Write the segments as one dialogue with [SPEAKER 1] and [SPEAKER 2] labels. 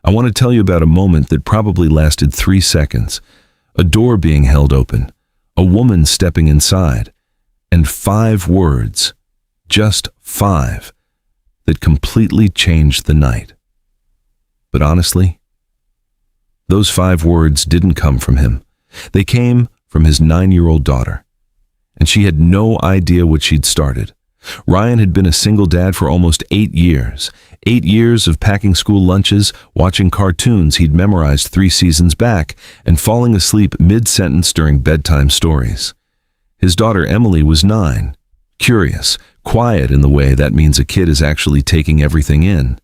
[SPEAKER 1] I want to tell you about a moment that probably lasted 3 seconds. A door being held open, a woman stepping inside, and 5 words, just 5, that completely changed the night. But honestly, those 5 words didn't come from him. They came from his 9-year-old daughter, and she had no idea what she'd started. Ryan had been a single dad for almost 8 years. 8 years of packing school lunches, watching cartoons he'd memorized 3 seasons back, and falling asleep mid-sentence during bedtime stories. His daughter Emily was 9, curious, quiet in the way that means a kid is actually taking everything in,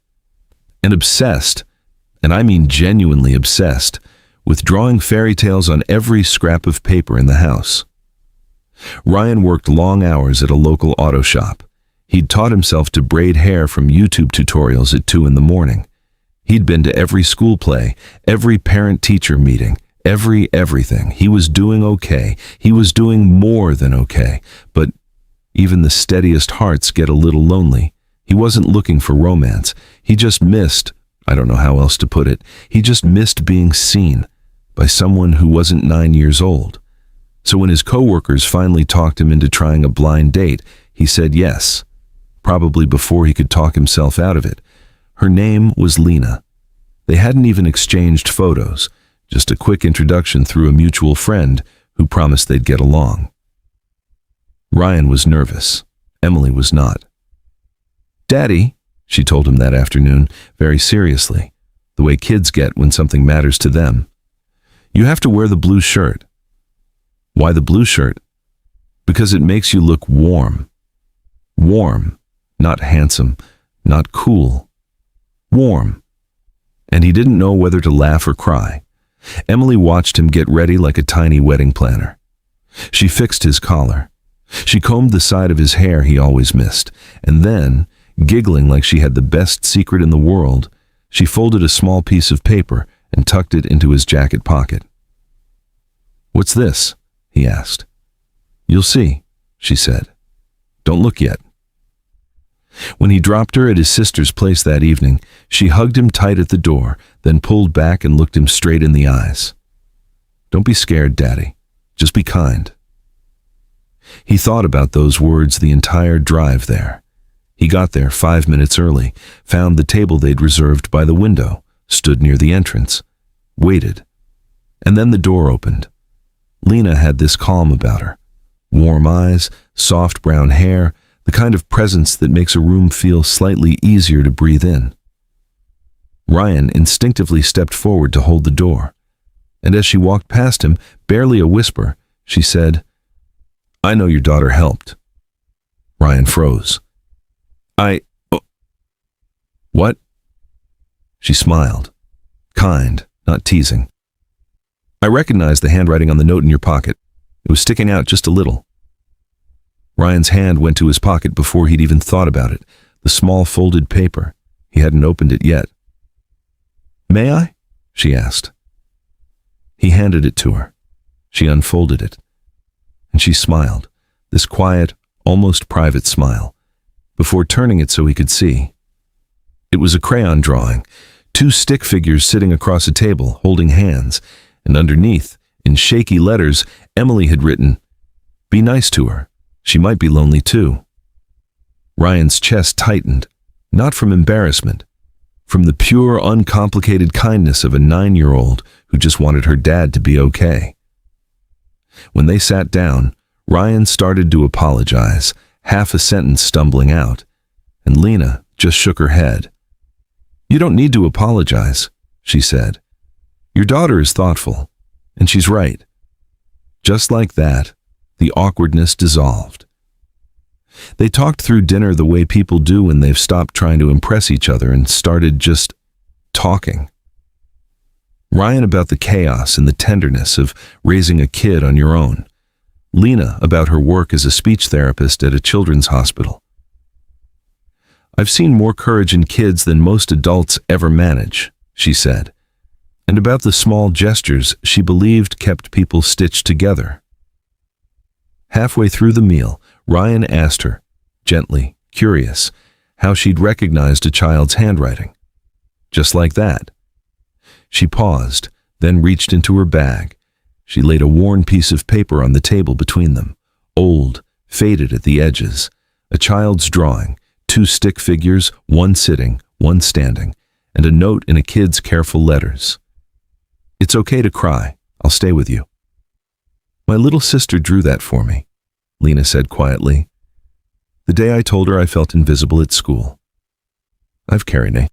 [SPEAKER 1] and obsessed, and I mean genuinely obsessed, with drawing fairy tales on every scrap of paper in the house. Ryan worked long hours at a local auto shop. He'd taught himself to braid hair from YouTube tutorials at 2 in the morning. He'd been to every school play, every parent-teacher meeting, everything. He was doing okay. He was doing more than okay. But even the steadiest hearts get a little lonely. He wasn't looking for romance. He just missed, I don't know how else to put it, he just missed being seen by someone who wasn't 9 years old. So when his coworkers finally talked him into trying a blind date, he said yes, probably before he could talk himself out of it. Her name was Lena. They hadn't even exchanged photos, just a quick introduction through a mutual friend who promised they'd get along. Ryan was nervous. Emily was not. "Daddy," she told him that afternoon, very seriously, the way kids get when something matters to them, "you have to wear the blue shirt." "Why the blue shirt?" "Because it makes you look warm." Warm, not handsome, not cool. Warm. And he didn't know whether to laugh or cry. Emily watched him get ready like a tiny wedding planner. She fixed his collar. She combed the side of his hair he always missed, and then, giggling like she had the best secret in the world, she folded a small piece of paper and tucked it into his jacket pocket. "What's this?" he asked. "You'll see," she said. "Don't look yet." When he dropped her at his sister's place that evening, she hugged him tight at the door, then pulled back and looked him straight in the eyes. "Don't be scared, Daddy. Just be kind." He thought about those words the entire drive there. He got there 5 minutes early, found the table they'd reserved by the window, stood near the entrance, waited, and then the door opened. Lena had this calm about her. Warm eyes, soft brown hair, the kind of presence that makes a room feel slightly easier to breathe in. Ryan instinctively stepped forward to hold the door, and as she walked past him, barely a whisper, she said, "I know your daughter helped." Ryan froze. What?" She smiled. Kind, not teasing. "I recognized the handwriting on the note in your pocket. It was sticking out just a little." Ryan's hand went to his pocket before he'd even thought about it, the small folded paper. He hadn't opened it yet. "May I?" she asked. He handed it to her. She unfolded it, and she smiled, this quiet, almost private smile, before turning it so he could see. It was a crayon drawing, 2 stick figures sitting across a table, holding hands, and underneath, in shaky letters, Emily had written, "Be nice to her. She might be lonely too." Ryan's chest tightened, not from embarrassment, from the pure, uncomplicated kindness of a 9-year-old who just wanted her dad to be okay. When they sat down, Ryan started to apologize, half a sentence stumbling out, and Lena just shook her head. "You don't need to apologize," she said. "Your daughter is thoughtful, and she's right." Just like that, the awkwardness dissolved. They talked through dinner the way people do when they've stopped trying to impress each other and started just talking. Ryan about the chaos and the tenderness of raising a kid on your own. Lena about her work as a speech therapist at a children's hospital. "I've seen more courage in kids than most adults ever manage," she said, and about the small gestures she believed kept people stitched together. Halfway through the meal, Ryan asked her, gently, curious, how she'd recognized a child's handwriting. Just like that, She paused, then reached into her bag. She laid a worn piece of paper on the table between them, old, faded at the edges. A child's drawing, 2 stick figures, one sitting, one standing, and a note in a kid's careful letters. "It's okay to cry. I'll stay with you." "My little sister drew that for me," Lena said quietly. "The day I told her I felt invisible at school. I've carried it."